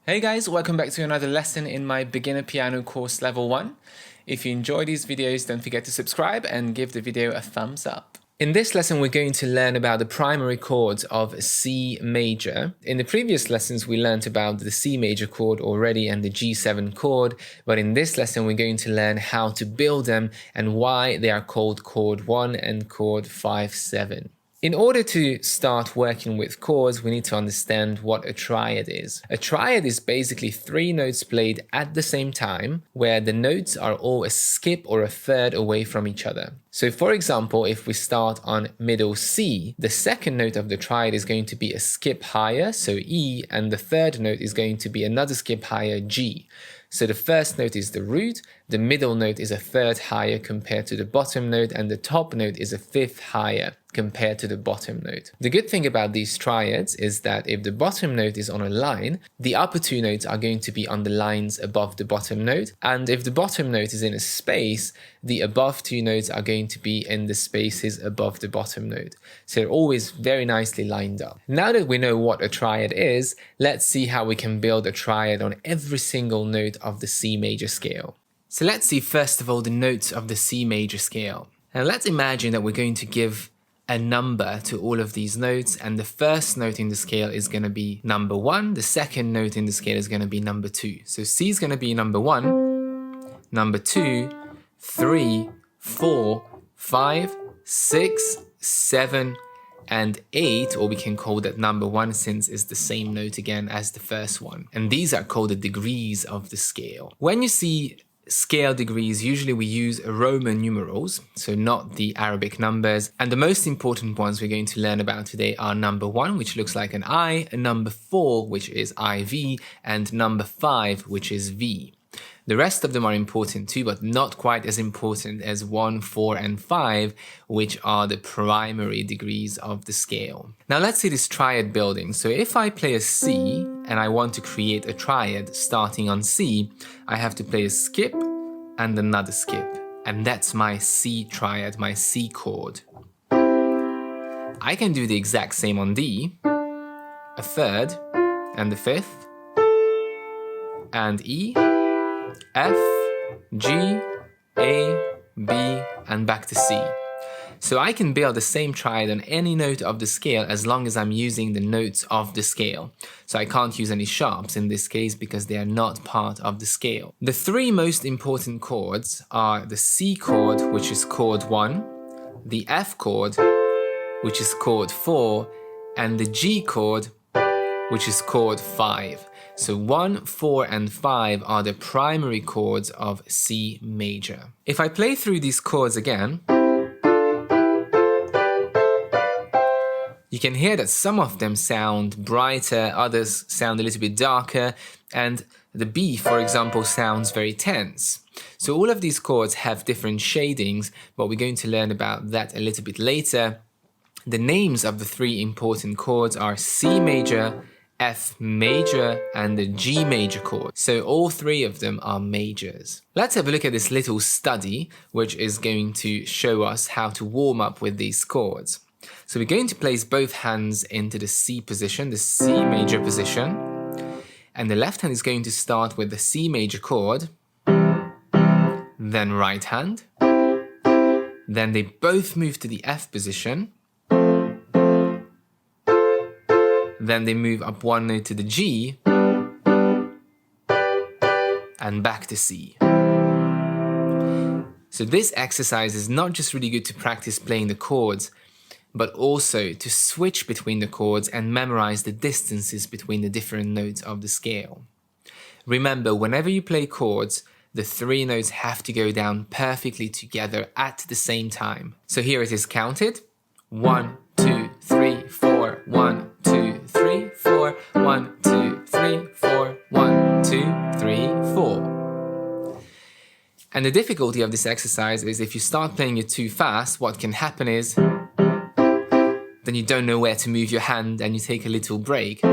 Hey guys, welcome back to another lesson in my beginner piano course level 1. If you enjoy these videos, don't forget to subscribe and give the video a thumbs up. In this lesson, we're going to learn about the primary chords of C major. In the previous lessons, we learned about the C major chord already and the G7 chord, but in this lesson, we're going to learn how to build them and why they are called chord 1 and chord 5-7. In order to start working with chords, we need to understand what a triad is. A triad is basically 3 notes played at the same time, where the notes are all a skip or a third away from each other. So for example, if we start on middle C, the second note of the triad is going to be a skip higher, so E, and the third note is going to be another skip higher, G. So the first note is the root, the middle note is a third higher compared to the bottom note, and the top note is a fifth higher compared to the bottom note. The good thing about these triads is that if the bottom note is on a line, the upper 2 notes are going to be on the lines above the bottom note, and if the bottom note is in a space, the above 2 notes are going to be in the spaces above the bottom note. So they're always very nicely lined up. Now that we know what a triad is, let's see how we can build a triad on every single note of the C major scale. So let's see first of all the notes of the C major scale. And let's imagine that we're going to give a number to all of these notes, and the first note in the scale is going to be number 1, the second note in the scale is going to be number 2. So C is going to be number 1, number 2, 3, 4, 5, 6, 7, and 8, or we can call that number 1 since it's the same note again as the first one. And these are called the degrees of the scale. When you see scale degrees, usually we use Roman numerals, so not the Arabic numbers. And the most important ones we're going to learn about today are number 1, which looks like an I, and number 4, which is IV, and number 5, which is V. The rest of them are important too, but not quite as important as 1, 4, and 5, which are the primary degrees of the scale. Now let's see this triad building. So if I play a C and I want to create a triad starting on C, I have to play a skip and another skip. And that's my C triad, my C chord. I can do the exact same on D, a third, and the fifth, and E, F, G, A, B, and back to C. So I can build the same triad on any note of the scale as long as I'm using the notes of the scale. So I can't use any sharps in this case because they are not part of the scale. The 3 most important chords are the C chord, which is chord 1, the F chord, which is chord 4, and the G chord, which is chord 5. So 1, 4, and 5 are the primary chords of C major. If I play through these chords again, you can hear that some of them sound brighter, others sound a little bit darker, and the B, for example, sounds very tense. So all of these chords have different shadings, but we're going to learn about that a little bit later. The names of the 3 important chords are C major, F major, and the G major chord. So all 3 of them are majors. Let's have a look at this little study, which is going to show us how to warm up with these chords. So we're going to place both hands into the C position, the C major position, and the left hand is going to start with the C major chord, then right hand, then they both move to the F position, then they move up 1 note to the G, and back to C. So this exercise is not just really good to practice playing the chords, but also to switch between the chords and memorize the distances between the different notes of the scale. Remember, whenever you play chords, the 3 notes have to go down perfectly together at the same time. So here it is counted. 1, 2, 3, 4, 1, 2, 3, 4, 1, 2, 3, 4, 1, 2, 3, 4. And the difficulty of this exercise is if you start playing it too fast, what can happen is then you don't know where to move your hand and you take a little break.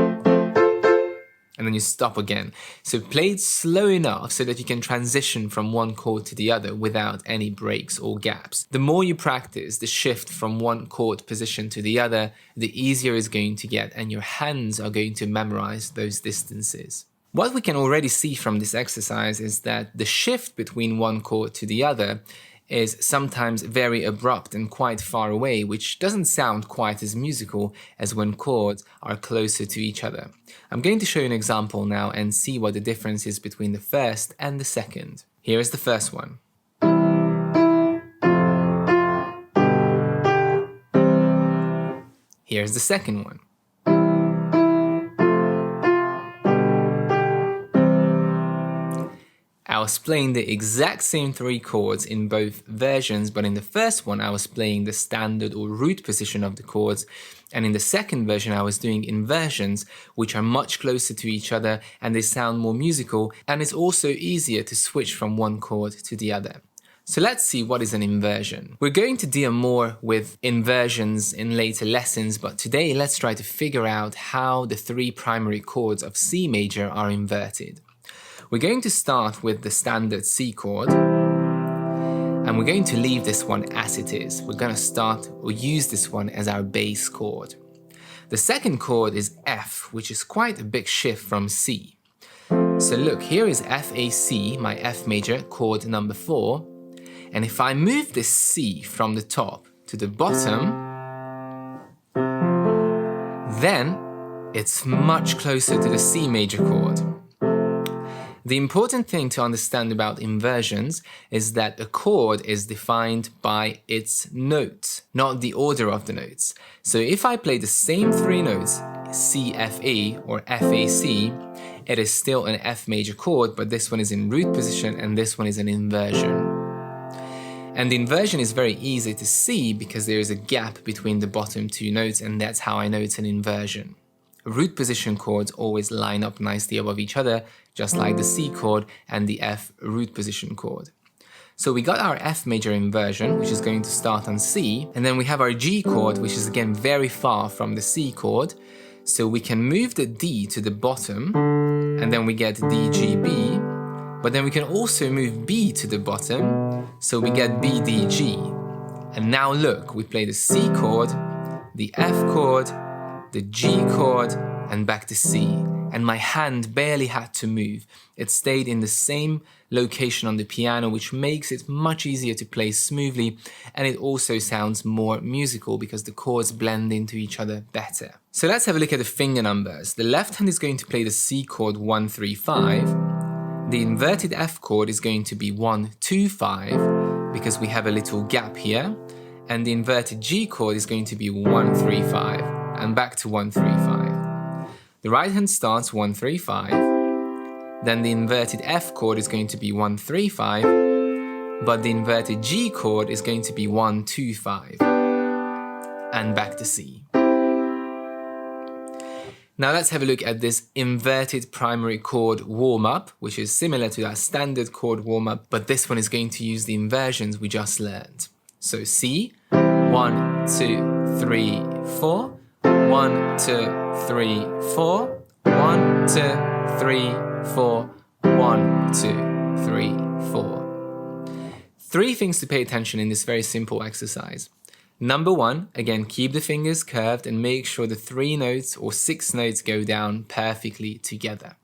And then you stop again. So play it slow enough so that you can transition from one chord to the other without any breaks or gaps. The more you practice the shift from one chord position to the other, the easier it's going to get and your hands are going to memorize those distances. What we can already see from this exercise is that the shift between one chord to the other is sometimes very abrupt and quite far away, which doesn't sound quite as musical as when chords are closer to each other. I'm going to show you an example now and see what the difference is between the first and the second. Here is the first one. Here's the second one. I was playing the exact same three chords in both versions, but in the first one I was playing the standard or root position of the chords, and in the second version I was doing inversions, which are much closer to each other and they sound more musical, and it's also easier to switch from one chord to the other. So let's see what is an inversion. We're going to deal more with inversions in later lessons, but today let's try to figure out how the three primary chords of C major are inverted. We're going to start with the standard C chord, and we're going to leave this one as it is. We're going to start or use this one as our bass chord. The second chord is F, which is quite a big shift from C. So look, here is FAC, my F major, chord number 4, and if I move this C from the top to the bottom, then it's much closer to the C major chord. The important thing to understand about inversions is that a chord is defined by its notes, not the order of the notes. So if I play the same three notes, C, F, A or FAC, it is still an F major chord, but this one is in root position and this one is an inversion. And the inversion is very easy to see because there is a gap between the bottom two notes, and that's how I know it's an inversion. Root position chords always line up nicely above each other, just like the C chord and the F root position chord. So we got our F major inversion, which is going to start on C, and then we have our G chord, which is again very far from the C chord. So we can move the D to the bottom, and then we get D, G, B, but then we can also move B to the bottom, so we get B, D, G. And now look, we play the C chord, the F chord, the G chord, and back to C. And my hand barely had to move. It stayed in the same location on the piano, which makes it much easier to play smoothly, and it also sounds more musical because the chords blend into each other better. So let's have a look at the finger numbers. The left hand is going to play the C chord 1, 3, 5. The inverted F chord is going to be 1, 2, 5, because we have a little gap here. And the inverted G chord is going to be 1, 3, 5. And back to 1, 3, 5. The right hand starts 1, 3, 5. Then the inverted F chord is going to be 1, 3, 5. But the inverted G chord is going to be 1, 2, 5. And back to C. Now let's have a look at this inverted primary chord warm-up, which is similar to that standard chord warm-up, but this one is going to use the inversions we just learned. So C, 1, 2, 3, 4. 1, 2, 3, 4. 1, 2, 3, 4. 1, 2, 3, 4. Three things to pay attention in this very simple exercise. Number 1, again, keep the fingers curved and make sure the 3 notes or 6 notes go down perfectly together.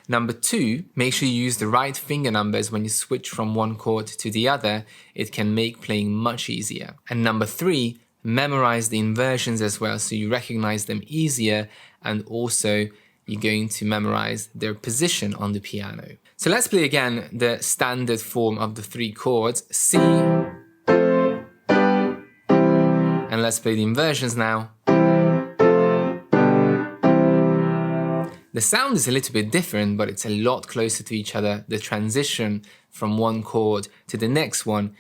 Number 2, make sure you use the right finger numbers when you switch from one chord to the other. It can make playing much easier. And number 3, memorize the inversions as well so you recognize them easier, and also you're going to memorize their position on the piano. So let's play again the standard form of the 3 chords, C, and let's play the inversions now. The sound is a little bit different, but it's a lot closer to each other. The transition from one chord to the next one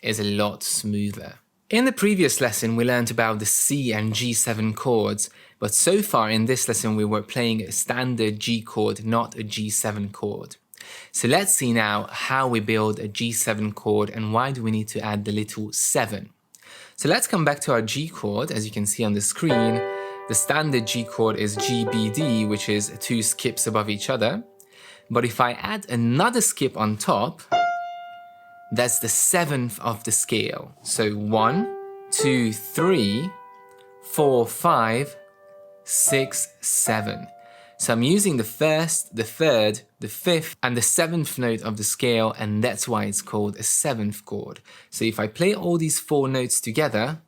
is a lot smoother. In the previous lesson, we learned about the C and G7 chords, but so far in this lesson, we were playing a standard G chord, not a G7 chord. So let's see now how we build a G7 chord and why do we need to add the little 7. So let's come back to our G chord. As you can see on the screen, the standard G chord is G, B, D, which is 2 skips above each other. But if I add another skip on top, that's the 7th of the scale. So 1, 2, 3, 4, 5, 6, 7. So I'm using the first, the third, the fifth, and the seventh note of the scale, and that's why it's called a seventh chord. So if I play all these four notes together,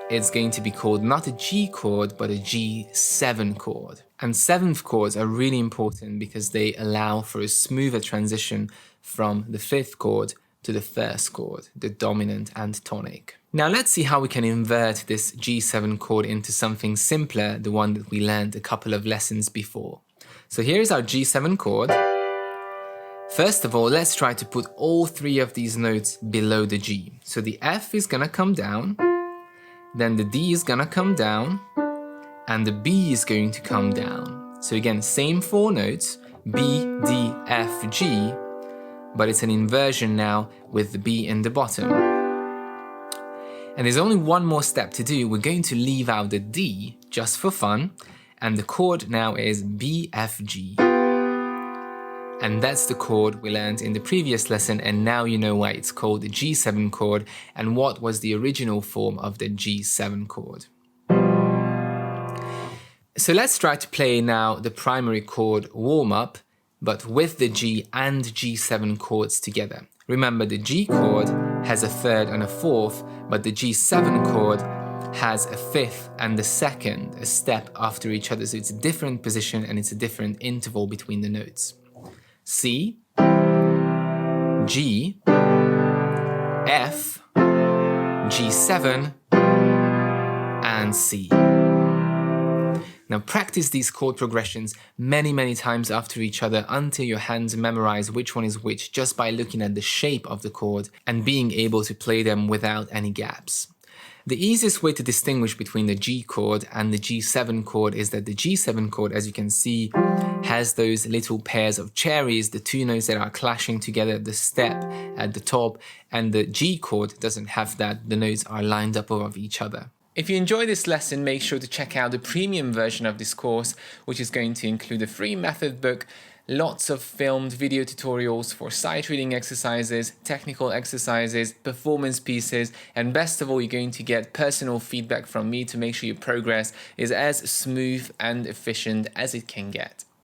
it's going to be called not a G chord, but a G7 chord. And seventh chords are really important because they allow for a smoother transition from the fifth chord to the first chord, the dominant and tonic. Now let's see how we can invert this G7 chord into something simpler, the one that we learned a couple of lessons before. So here's our G7 chord. First of all, let's try to put all three of these notes below the G. So the F is gonna come down, then the D is gonna come down, and the B is going to come down. So again, same four notes, B, D, F, G, but it's an inversion now with the B in the bottom. And there's only one more step to do. We're going to leave out the D just for fun, and the chord now is B, F, G. And that's the chord we learned in the previous lesson, and now you know why it's called the G7 chord and what was the original form of the G7 chord. So let's try to play now the primary chord warm-up, but with the G and G7 chords together. Remember, the G chord has a third and a fourth, but the G7 chord has a fifth and the second, a step after each other. So it's a different position and it's a different interval between the notes. C, G, F, G7, and C. Now practice these chord progressions many times after each other until your hands memorize which one is which just by looking at the shape of the chord and being able to play them without any gaps. The easiest way to distinguish between the G chord and the G7 chord is that the G7 chord, as you can see, has those little pairs of cherries, the two notes that are clashing together, the step at the top, and the G chord doesn't have that, the notes are lined up above each other. If you enjoyed this lesson, make sure to check out the premium version of this course, which is going to include a free method book, lots of filmed video tutorials for sight reading exercises, technical exercises, performance pieces, and best of all, you're going to get personal feedback from me to make sure your progress is as smooth and efficient as it can get.